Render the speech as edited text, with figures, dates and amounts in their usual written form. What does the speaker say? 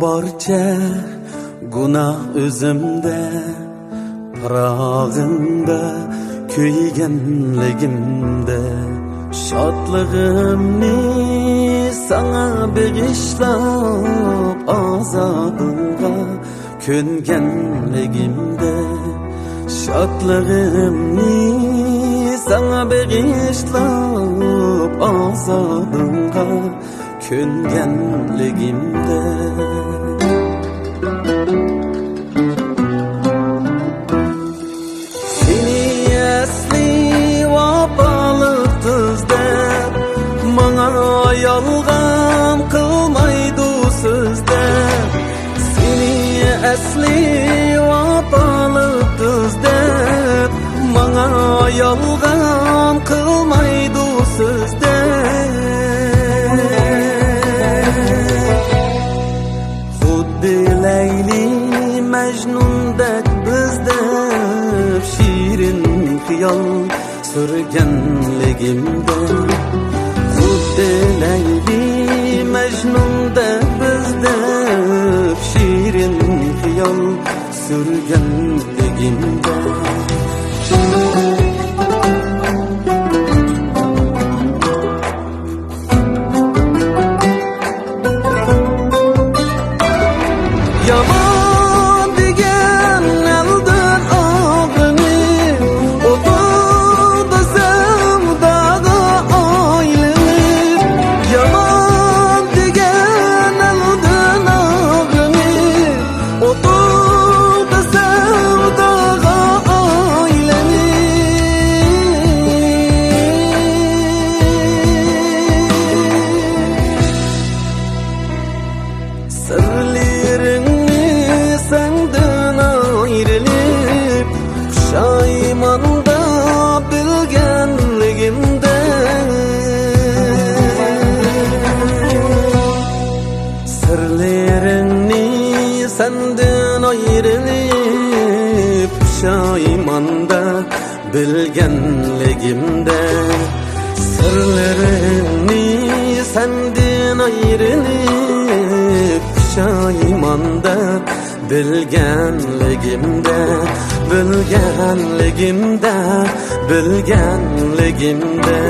barcha günah özümde, parağında köygenligimde. Şadlığımni sana bağışlap azabınga köngenligimde. Şadlığımni sana bağışlap azabınga köngenligimde. Seni esli vapalık tızda, bana yalgan kılmaydı sözde. Seni esli vapalık tızda, bana yalgan kılmaydı sözde. Leyli Mecnun'dek bizde şirin hıyal sürgenligimde. Xuddi Leyli Mecnun'dek bizde şirin hıyal sürgenligimde. Yaman degen elden ağrını, oturdu sevdaga aylanıp. Yaman degen elden ağrını, oturdu sevdaga aylanıp. Sırlerin senden ayrılıp pushaymanda bilgenligimde. Sirlerini senden ayrılıp pushaymanda bilgenligimde. Sirlerini senden ayrılıp pushaymanda bilgenligimde, bilgenligimde, bilgenligimde.